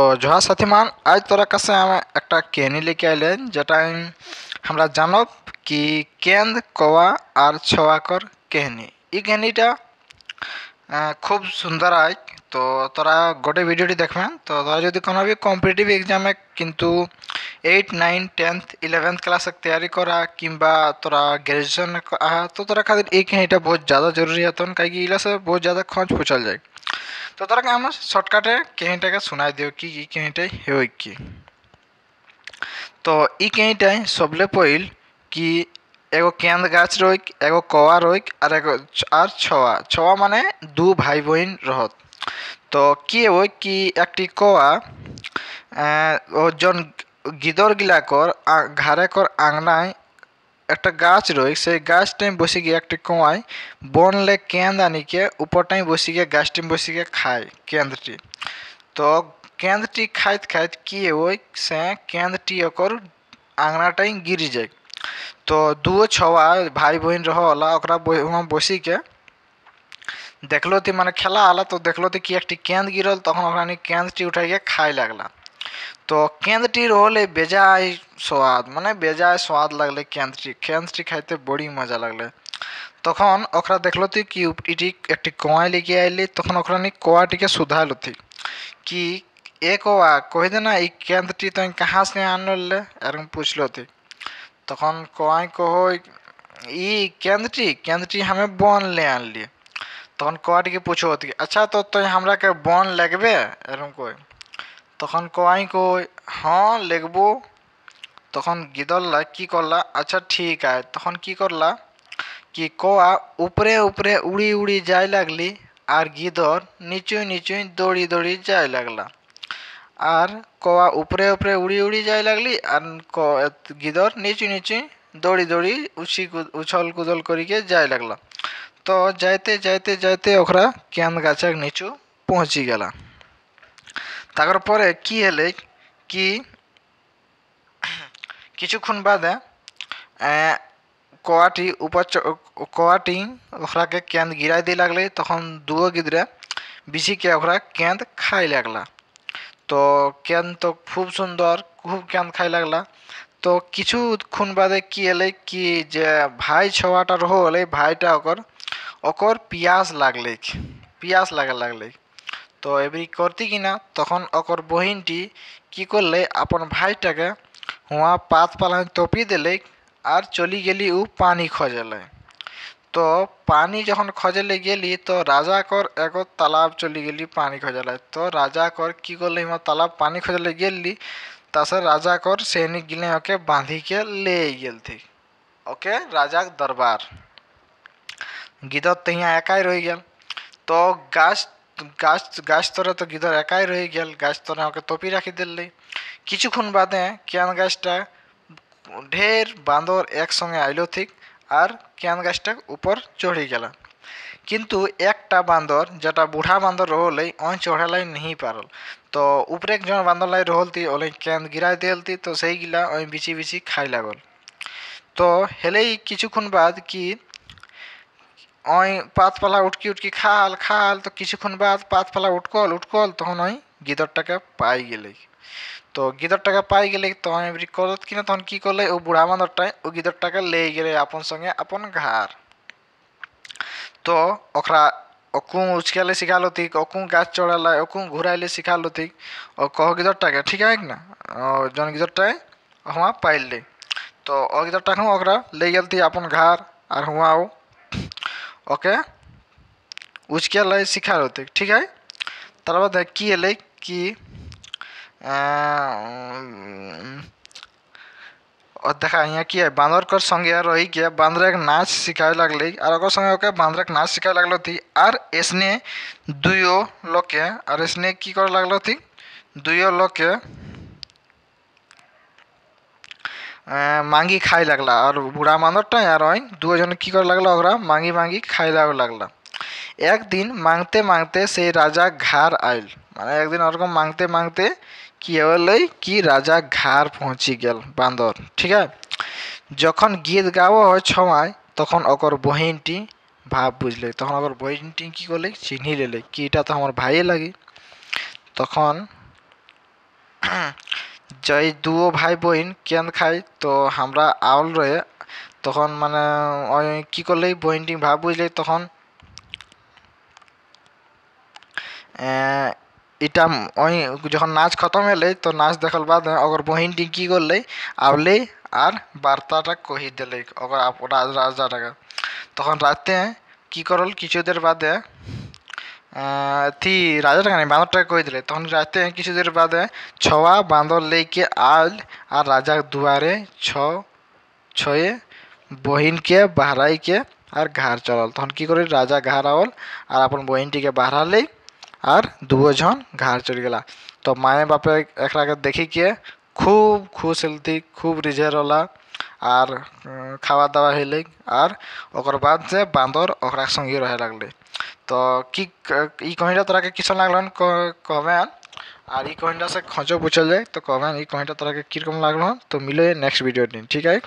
जोहार साथीमान, आज तोरा कसे हम एक कहनी लेके आइले जेटा हमरा जानब कि केंद कौआ और छवाकर कहनी। ई कहनीटा खूब सुंदर आय। तो तोरा गोटे भिडियोटी देखबे तो तोरा जदि कोनो भी कॉम्पिटिटिव एग्जाम किंतु 8, 9, 10th 11th क्लास तैयारी करा किंबा तोरा ग्रेजुएशन तो तोरा खातिर ई कहनीटा बहुत ज़्यादा जरूरी है। कहीं इला से बहुत ज़्यादा खोज पूछल जाए। तो तोरा के हम शॉर्टकटे कहींटा सुनाई दियो कि ई कहींटा हो कि। तो ई कहींटा सबले पहिल कि एगो केंद गाछ रोक, एगो कौआ रोक और एगो और छवा छवा माने दू भाई बहन रहत। तो कि हो कि एक कौआ जन गिदर गिला कर घरे कर आंगनाय একটা গাছ রই, সেই গাছটাই বসে গিয়ে একটা কোয়ায় বনলে কেন্দ আনিকে উপরটাই বসে গিয়ে গাছটি বসে গিয়ে খায় কেন্দ্রটি। তো কেন্দ্রটি খাইতে খাইতে কি ওই সে কেন্দ্রটি ওকর আংনাটাই গিরি যায়। তো দুও ছওয়া ভাই বহন রহলা ওকরা वहाँ বসি के देखलो थी মানে খেলা आला। तो देखलो थी कि एक केंद गिरल, तখন ওখানে কেন্দ্রটি উঠাইয়ে খাই লাগলা। तो केंद्रटीर होले बेजाय स्वाद, माने बेजाय स्वाद लगले केंद्रटी खाइते बड़ी मजा लगले। तखन ओकरा देखलो थी कि इटी एक कौआ लेके आइली। तखन ओकरा नी कौआटीके सुधालो थी कि ए कौआ कह देना ई केंद्रटी तो कहाँ से आनले एरकम पूछलो थी। तखन कौआ कहो ई केंद्रटी हमें बन ले आनली। तखन कौआटीके पूछो थी अच्छा तो हमरा के बन लगबे एरकम कोई। तखन कौआई को हाँ लेगबो। तखन गिदरला की करला अच्छा ठीक है। तखन की करला कि कौआ ऊपरे ऊपरे उड़ी उड़ी जाए लगली और गिदर नीचू नीचू दौड़ी दौड़ी जाए लगला। और कौआ ऊपरे ऊपरे उड़ी उड़ी जाए लगली और गिदर नीचू नीचू दौड़ी दौड़ी उछल कूदल करके जाए लगला। तो जाते जाते जाते ओकरा केंद गाछक नीचू पहुँची गला। ताकर परे कि हेले कि किछुक्षण बादे कौआटी ओकरा के केंद गिराई दी लगले। तखन दुओ गिदरे बिछी के ओकरा केंद खाई लगला। तो केंद तो खूब सुंदर खूब केंद खाई लगला। तो किछुक्षण बादे कि हेले कि जे भाई छवाटा रहोले भाईटा ओकर पियास लागे लागले। तो एबरी करती कि ना तखन ओकर बहिनटी की करले अपन भाईटाके हुआ पात पाला तोपी दिले और चली गेली उ पानी खोजले। तो पानी जखन खोजले गेली तो राजा कर एगो तालाब चली गेली पानी खोजले। तो राजा कर की करले हुआ तालाब पानी खोजले गेली तासे राजा कर सैनिक गिले ओके बांधी के ले गेल थी ओके राजा दरबार। गिदर तो यहाँ एकाई रह गेल। तो गाछ तोरे तो गिदर एकाई रह गेल। गाछ तोरे ओके तोपी राखी दिल्ली। किछुक्षण बादे केन गाछटा ढेर बांदर एक संगे आइलो थी और केन गाछटा ऊपर चढ़ी गेला। किंतु एकटा बांदर जेटा बूढ़ा बांदर रहले ओई चढ़ेलाई नहीं पारल। तो ऊपरे एक जन बांदर लाई रहल थी ओले केंद गिराई देल थी। तो सही गिला ओई बिछी बिछी खाई लागल। तो हेले किछुक्षण बाद कि ओई पात पाला उठकी उठकी खाल तो किछुक्षण बाद पात पाला उठकल तखन ओई गिदरटाके पाई गेले। तो गिदरटाके पाई गेले तो एबरी करत कि ना तखन की करले ओ बुढ़ा बांदरटा ओ गिदरटाके ले गेले अपन संगे अपन घर। तो ओकरा ओकू उचकेले सिखालो थी ओकू गाछ चढ़ाला ओकू घुराइले सिखालो थी और कहो गिदरटाके ठीक है ना जन गिदरटा हुआ पाइल ले। तो ओ गिदरटा ओकरा ले गेल थी अपन घर और हुआ ओके उचके लाई सिखालो थी ठीक है। तार बाद कि हेले कि देखा यहाँ कि बांदर कर संगे रही के बांदर एक नाच सिखाए लगल और संगे ओके बांदर नाच सिखाए लगल थी। और इसने दुयो लोग और इसने की कर लगल थी दुयो लोग मांगी खाई लगला। और बूढ़ा बांदरटा और दुओ जन की कर लगला ओकरा मांगी मांगी खाई लगला। एक दिन मांगते मांगते से राजा घर आयल। माने एक दिन और मांगते मांगते कि होले कि राजा घर पहुँची गेल बांदर ठीक है। जखन गीत गाओ छवाय तखन ओकर बहिनटी भाव बुझले। तखन ओकर बहिनटी की करले चिन्ही लेले कि इटा तो हमार भाई लगी। तखन যে দুও ভাই বোন কেন খাই তো আমরা আউল রয়ে তখন মানে ওই কী করলেই বইনটি ভাব বুঝলে তখন এটা ওই যখন নাচ খতম হলে তো নাচ দেখল বাদ অগর বহিনটি কি করলে আবলে আর বার্তাটা কহি দিলে অগর রাজাটাকে তখন রাতে কি করল কিছুদের বাদে থি রাজাটাকে নাই বাঁদরটাকে কই দিলে তখন রাতে কিছুদের বাদে ছওয়া বাঁদর লেকে আল আর রাজা দুয়ারে ছয়ে বহিনকে বাহরাইকে আর ঘাড় চলাল তখন কি করে রাজা ঘাড় আওল আর আপন বহিনটিকে বাহরালেই আর দুজন ঘাড় চড়ে গেলা তো মায়ে বাপে একরাকে দেখি কে খুব খুশ হলতি খুব রিঝের হলা আর খাওয়া দাওয়া হইলে আর ওকর বাদ যে বাঁদর ওকরার সঙ্গে রহে লাগলে তো কি এই কাহিনীটা তোরাকে কিছু লাগলো কবেন আর এই কাহিনীটা সে খোঁজো বুঝে যায় তো কবেন এই কাহিনীটা তোরাকে কীরকম লাগলো তো মিলে নেক্সট ভিডিও দিন ঠিক আছে।